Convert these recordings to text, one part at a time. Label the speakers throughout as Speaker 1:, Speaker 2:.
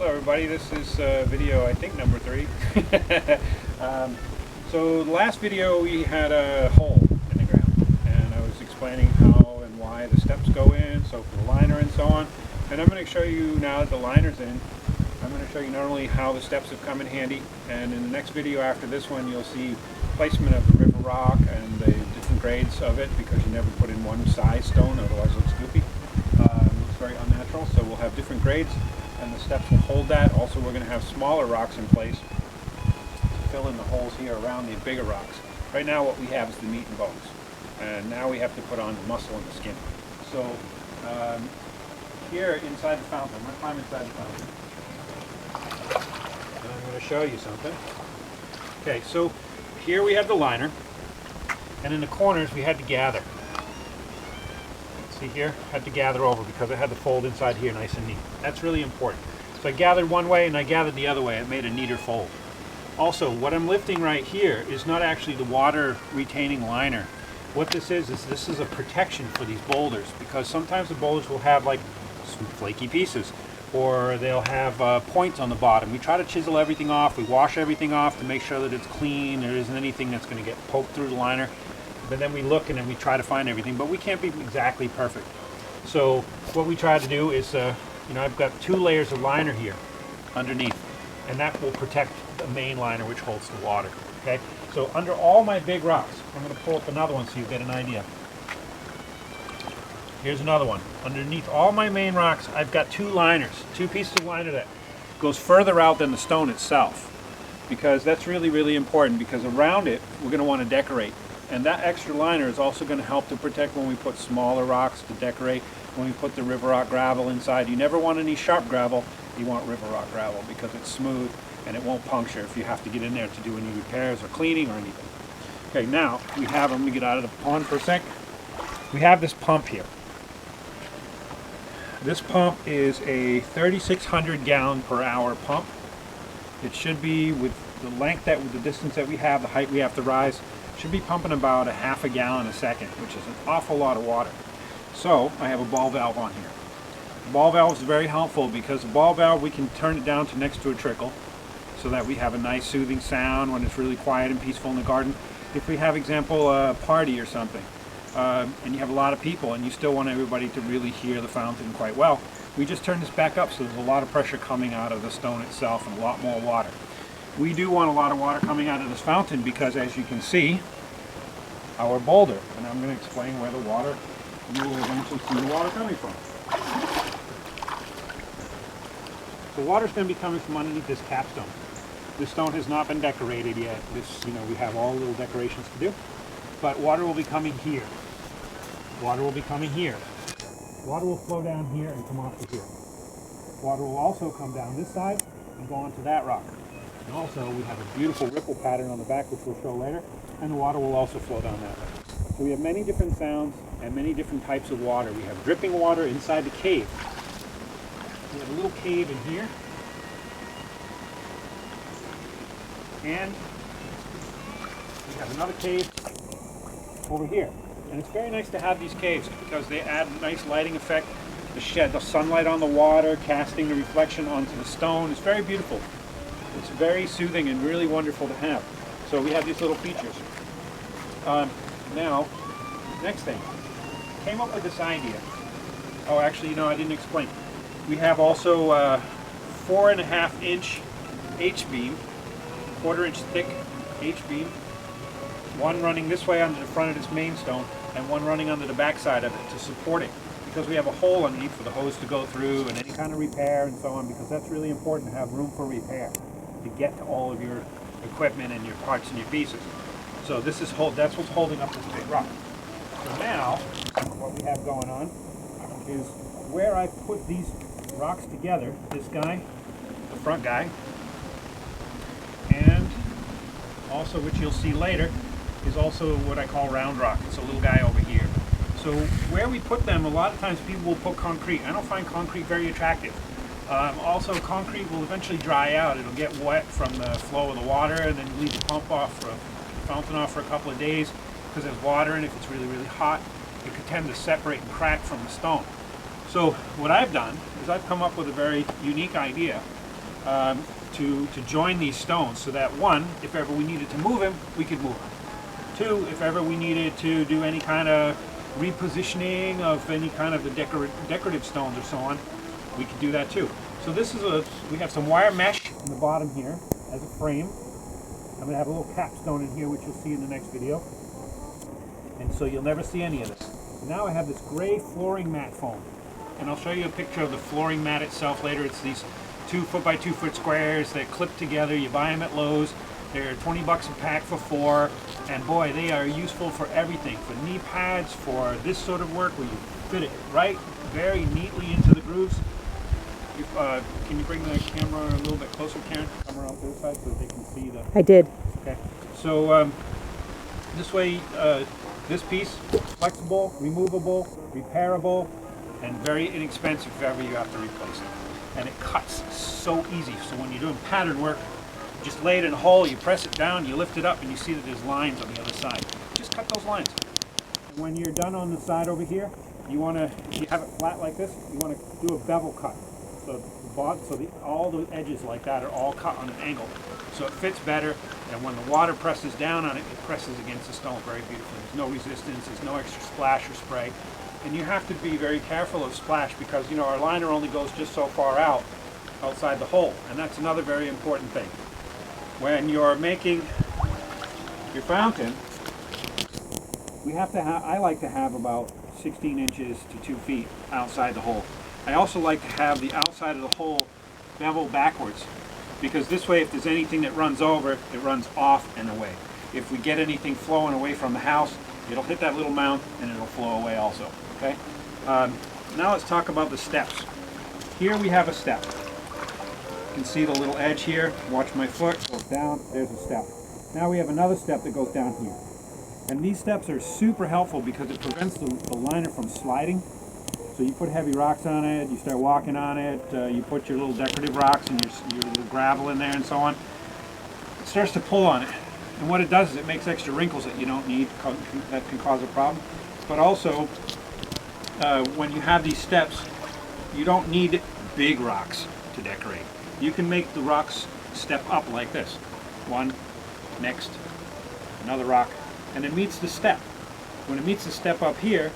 Speaker 1: Hello everybody, this is video I think number 3. So the last video we had a hole in the ground and I was explaining how and why the steps go in, so for the liner and so on. And I'm going to show you now that the liner's in, I'm going to show you not only how the steps have come in handy, and in the next video after this one you'll see placement of the river rock and the different grades of it, because you never put in one size stone, otherwise it looks goofy. It looks very unnatural, so we'll have different grades and the steps will hold that. Also, we're going to have smaller rocks in place to fill in the holes here around the bigger rocks. Right now what we have is the meat and bones, and now we have to put on the muscle and the skin. So here inside the fountain, I'm going to climb inside the fountain and I'm going to show you something. Okay, so here we have the liner, and in the corners we had to gather. See here, had to gather over because I had to fold inside here nice and neat. That's really important. So I gathered one way and I gathered the other way. It made a neater fold. Also, what I'm lifting right here is not actually the water retaining liner. What this is a protection for these boulders, because sometimes the boulders will have like some flaky pieces, or they'll have points on the bottom. We try to chisel everything off. We wash everything off to make sure that it's clean. There isn't anything that's going to get poked through the liner. But then we look and then we try to find everything, but we can't be exactly perfect. So what we try to do is, I've got 2 layers of liner here underneath, and that will protect the main liner which holds the water. Okay, so under all my big rocks, I'm going to pull up another one so you get an idea. Here's another one. Underneath all my main rocks, I've got 2 liners, 2 pieces of liner that goes further out than the stone itself, because that's really, really important, because around it we're going to want to decorate. And that extra liner is also going to help to protect when we put smaller rocks to decorate, when we put the river rock gravel inside. You never want any sharp gravel, you want river rock gravel, because it's smooth and it won't puncture if you have to get in there to do any repairs or cleaning or anything. Okay, now we have, let me get out of the pond for a sec. We have this pump here. This pump is a 3,600 gallon per hour pump. It should be, with the length with the distance that we have, the height we have to rise, should be pumping about a half a gallon a second, which is an awful lot of water. So I have a ball valve on here. The ball valve is very helpful because the ball valve, we can turn it down to next to a trickle so that we have a nice soothing sound when it's really quiet and peaceful in the garden. If we have, example, a party or something, and you have a lot of people and you still want everybody to really hear the fountain quite well, we just turn this back up so there's a lot of pressure coming out of the stone itself and a lot more water. We do want a lot of water coming out of this fountain because, as you can see, our boulder, and I'm going to explain where the water, you will eventually see the water coming from. The water's going to be coming from underneath this capstone. This stone has not been decorated yet. We have all little decorations to do, but water will be coming here. Water will be coming here. Water will flow down here and come off to here. Water will also come down this side and go onto that rock. And also, we have a beautiful ripple pattern on the back, which we'll show later, and the water will also flow down that way. So we have many different sounds and many different types of water. We have dripping water inside the cave. We have a little cave in here, and we have another cave over here. And it's very nice to have these caves because they add a nice lighting effect to shed the sunlight on the water, casting the reflection onto the stone. It's very beautiful. It's very soothing and really wonderful to have. So we have these little features. Now, next thing. Came up with this idea. Oh, actually, I didn't explain. We have also 4.5 inch H-beam, 1/4 inch thick H-beam. One running this way under the front of this main stone, and one running under the back side of it to support it, because we have a hole underneath for the hose to go through and any kind of repair and so on, because that's really important to have room for repair, to get to all of your equipment and your parts and your pieces. So that's what's holding up this big rock. So now, what we have going on is where I put these rocks together, this guy, the front guy, and also, which you'll see later, is also what I call round rock. It's a little guy over here. So where we put them, a lot of times people will put concrete. I don't find concrete very attractive. Also, concrete will eventually dry out. It'll get wet from the flow of the water, and then you leave the pump off, the fountain off for a couple of days because there's water in it. If it's really, really hot, it could tend to separate and crack from the stone. So what I've done is I've come up with a very unique idea to join these stones, so that one, if ever we needed to move him, we could move him. Two, if ever we needed to do any kind of repositioning of any kind of the decorative stones or so on, we could do that too. So this is we have some wire mesh in the bottom here as a frame. I'm going to have a little capstone in here, which you'll see in the next video. And so you'll never see any of this. Now I have this gray flooring mat foam. And I'll show you a picture of the flooring mat itself later. It's these 2 foot by 2 foot squares that clip together. You buy them at Lowe's. They're 20 bucks a pack for 4. And boy, they are useful for everything. For knee pads, for this sort of work where you fit it right very neatly into the grooves. Can you bring the camera a little bit closer, Karen? Come around this side so they can see the...
Speaker 2: I did.
Speaker 1: Okay. So this way, this piece, flexible, removable, repairable, and very inexpensive if ever you have to replace it. And it cuts so easy. So when you're doing pattern work, you just lay it in a hole, you press it down, you lift it up, and you see that there's lines on the other side. Just cut those lines. And when you're done on the side over here, you have it flat like this, you want to do a bevel cut. So all the edges like that are all cut on an angle. So it fits better, and when the water presses down on it, it presses against the stone very beautifully. There's no resistance, there's no extra splash or spray. And you have to be very careful of splash because, you know, our liner only goes just so far outside the hole. And that's another very important thing. When you're making your fountain, I like to have about 16 inches to 2 feet outside the hole. I also like to have the outside of the hole bevel backwards, because this way if there's anything that runs over, it runs off and away. If we get anything flowing away from the house, it'll hit that little mount and it'll flow away also. Okay. Now let's talk about the steps. Here we have a step. You can see the little edge here. Watch my foot, goes down, there's a step. Now we have another step that goes down here. And these steps are super helpful because it prevents the liner from sliding. So you put heavy rocks on it, you start walking on it, you put your little decorative rocks and your little gravel in there and so on. It starts to pull on it. And what it does is it makes extra wrinkles that you don't need, that can cause a problem. But also, when you have these steps, you don't need big rocks to decorate. You can make the rocks step up like this. One, next, another rock, and it meets the step. When it meets the step up here,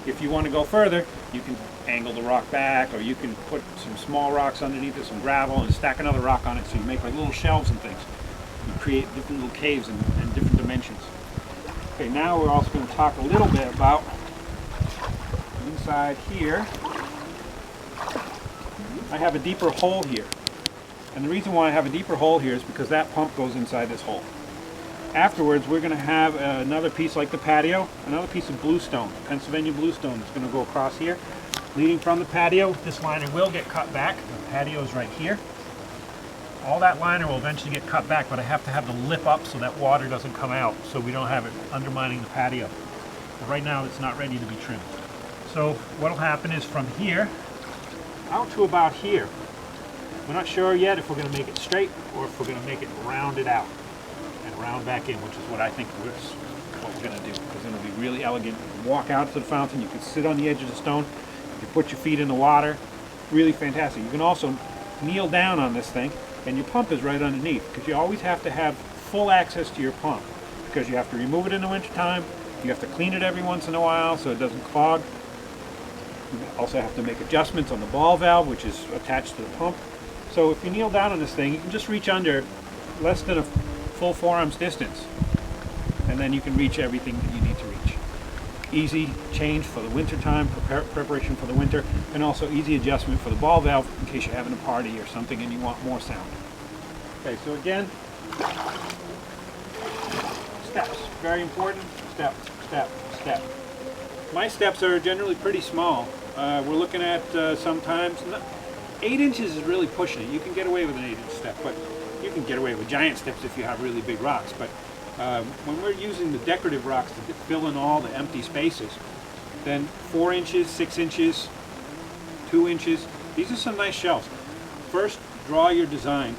Speaker 1: if you want to go further, you can angle the rock back, or you can put some small rocks underneath it, some gravel, and stack another rock on it, so you make like little shelves and things. You create different little caves and different dimensions. Okay, now we're also going to talk a little bit about inside here. I have a deeper hole here. And the reason why I have a deeper hole here is because that pump goes inside this hole. Afterwards, we're going to have another piece like the patio, another piece of bluestone, Pennsylvania bluestone that's going to go across here. Leading from the patio, this liner will get cut back. The patio is right here. All that liner will eventually get cut back, but I have to have the lip up so that water doesn't come out, so we don't have it undermining the patio. But right now, it's not ready to be trimmed. So what will happen is from here out to about here, we're not sure yet if we're going to make it straight or if we're going to make it rounded out and round back in, which is what I think is what we're going to do. It's going to be really elegant. You can walk out to the fountain, you can sit on the edge of the stone, you can put your feet in the water. Really fantastic. You can also kneel down on this thing, and your pump is right underneath, because you always have to have full access to your pump, because you have to remove it in the wintertime, you have to clean it every once in a while so it doesn't clog. You also have to make adjustments on the ball valve, which is attached to the pump. So if you kneel down on this thing, you can just reach under less than a full forearm's distance, and then you can reach everything that you need to reach. Easy change for the winter time, preparation for the winter, and also easy adjustment for the ball valve in case you're having a party or something and you want more sound. Okay, so again, steps, very important. Step, step, step. My steps are generally pretty small. We're looking at sometimes 8 inches is really pushing it. You can get away with an 8-inch step, but you can get away with giant steps if you have really big rocks. But when we're using the decorative rocks to fill in all the empty spaces, then 4 inches, 6 inches, 2 inches, these are some nice shelves. First, draw your design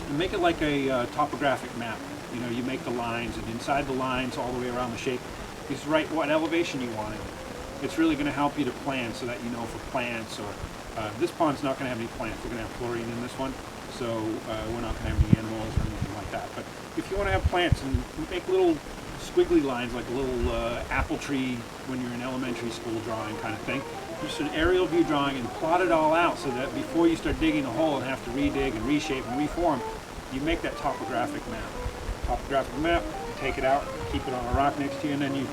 Speaker 1: and make it like a topographic map. You know, you make the lines, and inside the lines all the way around the shape is right what elevation you want it. It's really going to help you to plan so that you know for plants or This pond's not going to have any plants. We're going to have chlorine in this one, so we're not going to have any animals or anything like that. But if you want to have plants and make little squiggly lines like a little apple tree when you're in elementary school drawing kind of thing, just an aerial view drawing and plot it all out so that before you start digging a hole and have to redig and reshape and reform, you make that topographic map. Topographic map, you take it out, keep it on a rock next to you, and then you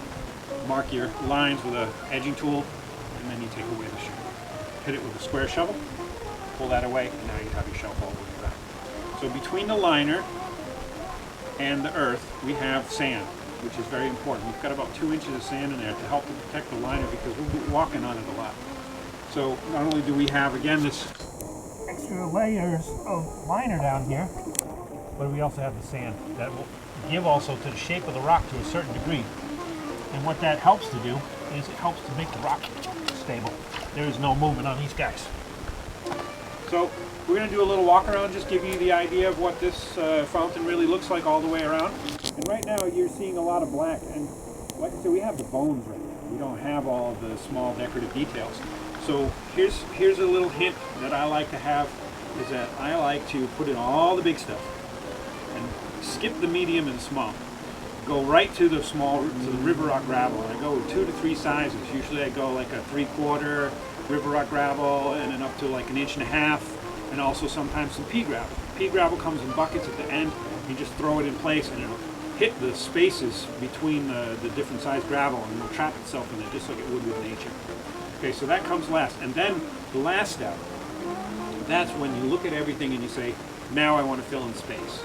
Speaker 1: mark your lines with an edging tool, and then you take away the shovel. Hit it with a square shovel, pull that away, and now you have your shelf all the way around. So between the liner and the earth, we have sand, which is very important. We've got about 2 inches of sand in there to help to protect the liner because we'll be walking on it a lot. So not only do we have, again, this extra layers of liner down here, but we also have the sand that will give also to the shape of the rock to a certain degree. And what that helps to do is it helps to make the rock stable. There is no movement on these guys. So we're going to do a little walk around, just give you the idea of what this fountain really looks like all the way around. And right now you're seeing a lot of black, and like I said, we have the bones right now. We don't have all of the small decorative details. So here's a little hint that I like to have, is that I like to put in all the big stuff and skip the medium and small. Go right to the small, to the river rock gravel, and I go with 2 to 3 sizes. Usually I go like a 3/4 river rock gravel, and then up to like 1.5 inches, and also sometimes some pea gravel. Pea gravel comes in buckets at the end. You just throw it in place, and it'll hit the spaces between the different size gravel, and it'll trap itself in there just like it would with nature. Okay, so that comes last, and then the last step. That's when you look at everything and you say, now I want to fill in space.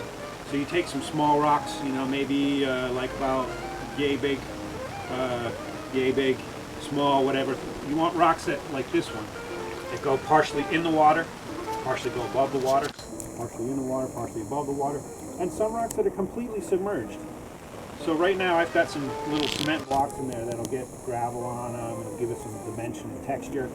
Speaker 1: So you take some small rocks, you know, maybe like about yay big, small, whatever. You want rocks that, like this one, that go partially in the water, partially go above the water, partially in the water, partially above the water, and some rocks that are completely submerged. So right now I've got some little cement blocks in there that'll get gravel on them, it'll give us some dimension and texture.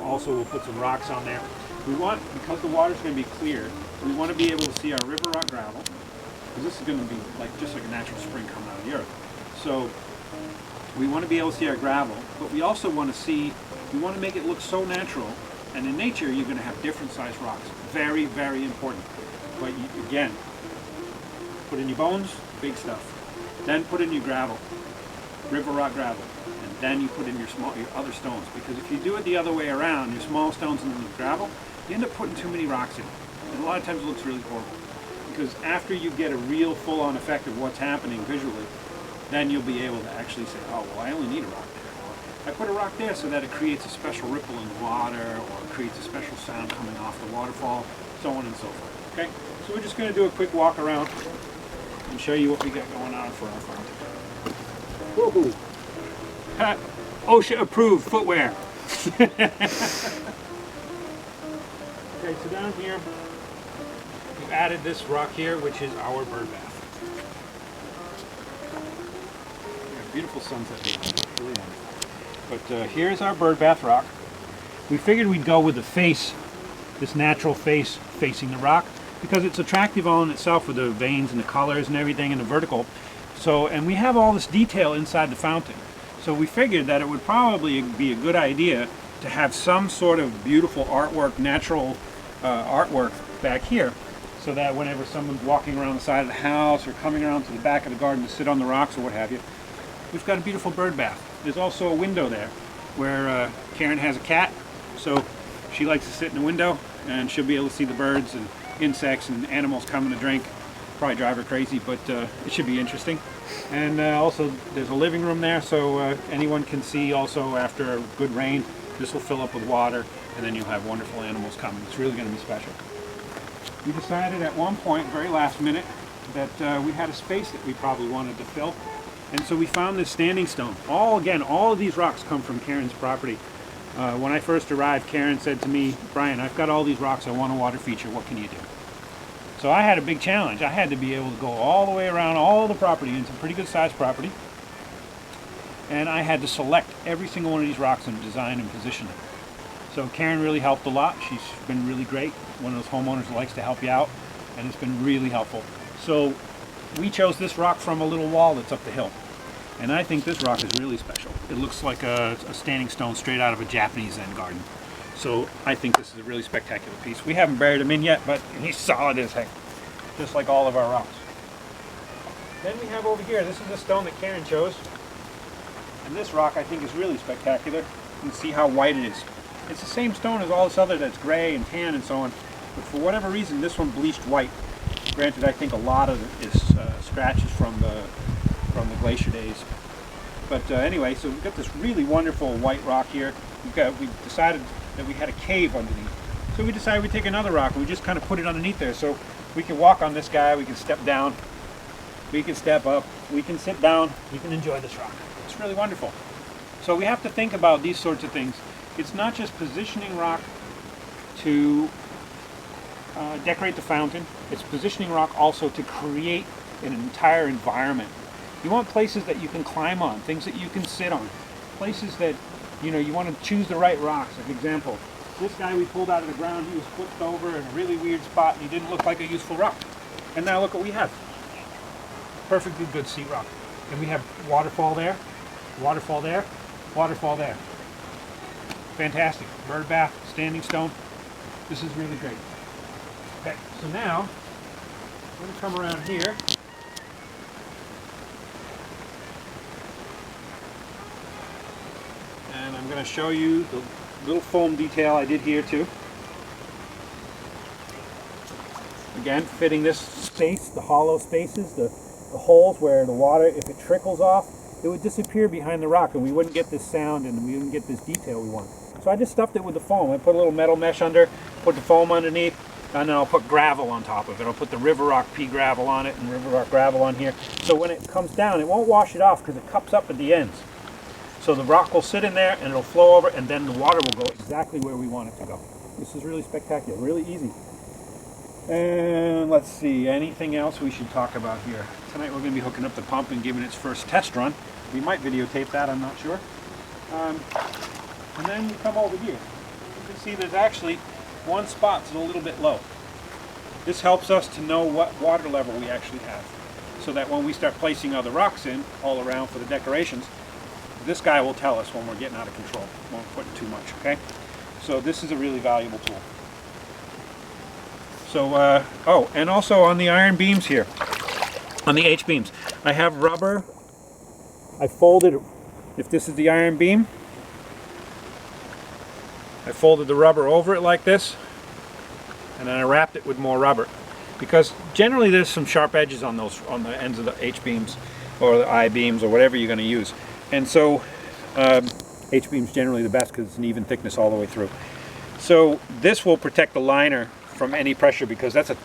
Speaker 1: Also we'll put some rocks on there. We want, because the water's going to be clear, we want to be able to see our river rock gravel, because this is going to be like just like a natural spring coming out of the earth. So we want to be able to see our gravel, but we also want to see, we want to make it look so natural, and in nature you're going to have different size rocks. Very, very important. But you, again, put in your bones, big stuff. Then put in your gravel, river rock gravel, and then you put in your other stones. Because if you do it the other way around, your small stones and then the gravel, you end up putting too many rocks in. And a lot of times it looks really horrible. Because after you get a real full-on effect of what's happening visually, then you'll be able to actually say, oh, well, I only need a rock there. Or I put a rock there so that it creates a special ripple in the water, or it creates a special sound coming off the waterfall, so on and so forth. Okay? So we're just going to do a quick walk around and show you what we got going on for our fountain. Woohoo! OSHA approved footwear. Okay, so down here we've added this rock here, which is our bird bath. Beautiful sunset here, really nice. But here's our bird bath rock. We figured we'd go with the face, this natural face facing the rock, because it's attractive all in itself with the veins and the colors and everything and the vertical. So, and we have all this detail inside the fountain. So we figured that it would probably be a good idea to have some sort of beautiful artwork, natural artwork back here, so that whenever someone's walking around the side of the house or coming around to the back of the garden to sit on the rocks or what have you, we've got a beautiful bird bath. There's also a window there where Karen has a cat, so she likes to sit in the window and she'll be able to see the birds and insects and animals coming to drink. Probably drive her crazy, but it should be interesting. And also there's a living room there, so anyone can see also after a good rain. This will fill up with water, and then you'll have wonderful animals coming. It's really going to be special. We decided at one point, very last minute, that we had a space that we probably wanted to fill. And so we found this standing stone. All of these rocks come from Karen's property. When I first arrived, Karen said to me, Brian, I've got all these rocks, I want a water feature, what can you do? So I had a big challenge. I had to be able to go all the way around all the property, and it's a pretty good sized property. And I had to select every single one of these rocks and design and position them. So Karen really helped a lot. She's been really great. One of those homeowners that likes to help you out, and it's been really helpful. So we chose this rock from a little wall that's up the hill. And I think this rock is really special. It looks like a standing stone straight out of a Japanese Zen garden. So I think this is a really spectacular piece. We haven't buried him in yet, but he's solid as heck, just like all of our rocks. Then we have over here, this is the stone that Karen chose. And this rock I think is really spectacular. You can see how white it is. It's the same stone as all this other that's gray and tan and so on. But for whatever reason, this one bleached white. Granted, I think a lot of it is scratches from the glacier days. But anyway, so we've got this really wonderful white rock here. We decided that we had a cave underneath. So we decided we'd take another rock and we just kind of put it underneath there. So we can walk on this guy, we can step down, we can step up, we can sit down, we can enjoy this rock. It's really wonderful. So we have to think about these sorts of things. It's not just positioning rock to decorate the fountain. It's positioning rock also to create an entire environment. You want places that you can climb on, things that you can sit on, places that you want to choose the right rocks. Like example, this guy we pulled out of the ground, he was flipped over in a really weird spot and he didn't look like a useful rock. And now look what we have. Perfectly good seat rock. And we have waterfall there, waterfall there, waterfall there. Fantastic. Bird bath, standing stone. This is really great. Okay, so now I'm going to come around here. And I'm going to show you the little foam detail I did here too. Again, fitting this space, the hollow spaces, the holes where the water, if it trickles off, it would disappear behind the rock and we wouldn't get this sound and we wouldn't get this detail we want. So I just stuffed it with the foam. I put a little metal mesh under, put the foam underneath, and then I'll put gravel on top of it. I'll put the river rock pea gravel on it and river rock gravel on here. So when it comes down, it won't wash it off because it cups up at the ends. So the rock will sit in there and it'll flow over and then the water will go exactly where we want it to go. This is really spectacular, really easy. And let's see, anything else we should talk about here? Tonight we're going to be hooking up the pump and giving it its first test run. We might videotape that, I'm not sure. And then we come over here. You can see there's actually one spot that's a little bit low. This helps us to know what water level we actually have, so that when we start placing other rocks in all around for the decorations, this guy will tell us when we're getting out of control, when we're putting too much, okay? So this is a really valuable tool. So, oh, and also on the iron beams here, on the H-beams, I have rubber. I folded, if this is the iron beam, I folded the rubber over it like this, and then I wrapped it with more rubber. Because generally there's some sharp edges on those, on the ends of the H-beams, or the I-beams, or whatever you're going to use. And so, H-beam's generally the best because it's an even thickness all the way through. So this will protect the liner from any pressure because that's a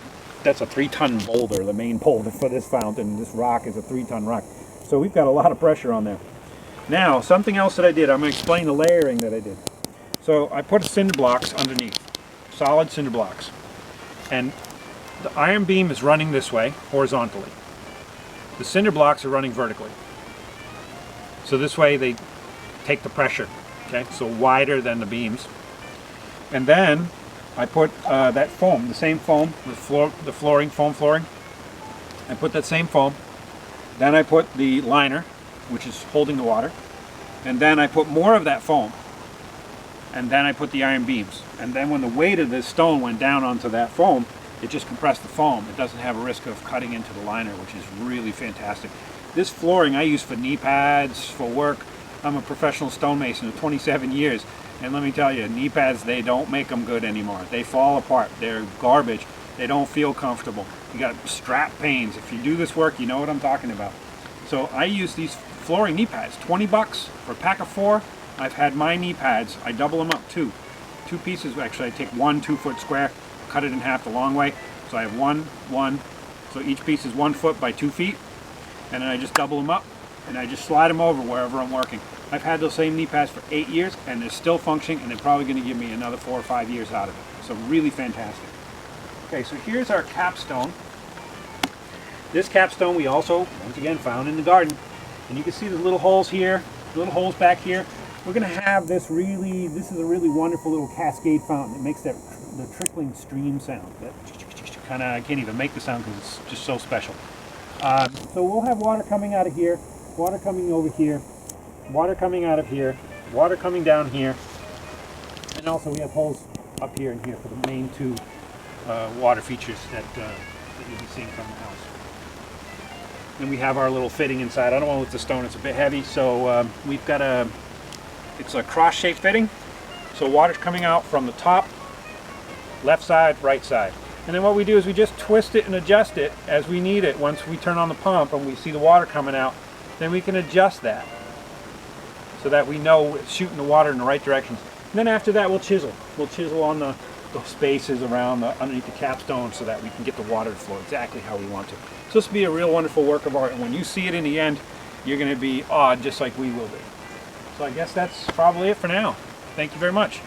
Speaker 1: 3-ton boulder, the main boulder for this fountain. This rock is a 3-ton rock. So we've got a lot of pressure on there. Now, something else that I did, I'm going to explain the layering that I did. So I put cinder blocks underneath, solid cinder blocks. And the iron beam is running this way, horizontally. The cinder blocks are running vertically. So this way they take the pressure, okay? So wider than the beams. And then I put that foam, the same foam, the flooring, foam flooring. I put that same foam. Then I put the liner, which is holding the water. And then I put more of that foam. And then I put the iron beams. And then when the weight of this stone went down onto that foam, it just compressed the foam. It doesn't have a risk of cutting into the liner, which is really fantastic. This flooring I use for knee pads, for work. I'm a professional stonemason of 27 years. And let me tell you, knee pads, they don't make them good anymore. They fall apart. They're garbage. They don't feel comfortable. You got strap pains. If you do this work, you know what I'm talking about. So I use these flooring knee pads, 20 bucks for a pack of 4. I've had my knee pads, I double them up two pieces. Actually, I take one 2-foot square, cut it in half the long way. So I have one, so each piece is 1 foot by 2 feet. And then I just double them up and I just slide them over wherever I'm working. I've had those same knee pads for 8 years and they're still functioning and they're probably going to give me another 4 or 5 years out of it. So really fantastic. Okay, so here's our capstone. This capstone we also, once again, found in the garden. And you can see the little holes here, little holes back here. We're going to have this is a really wonderful little cascade fountain. It makes the trickling stream sound. That kind of, I can't even make the sound because it's just so special. So we'll have water coming out of here, water coming over here, water coming out of here, water coming down here. And also we have holes up here and here for the main two water features that you'll be seeing from the house. And we have our little fitting inside. I don't want to lift the stone, it's a bit heavy, so we've got it's a cross-shaped fitting. So water's coming out from the top, left side, right side. And then what we do is we just twist it and adjust it as we need it. Once we turn on the pump and we see the water coming out, then we can adjust that so that we know it's shooting the water in the right direction. And then after that we'll chisel. We'll chisel on the spaces around underneath the capstone so that we can get the water to flow exactly how we want to. So this will be a real wonderful work of art, and when you see it in the end, you're going to be awed just like we will be. So I guess that's probably it for now. Thank you very much.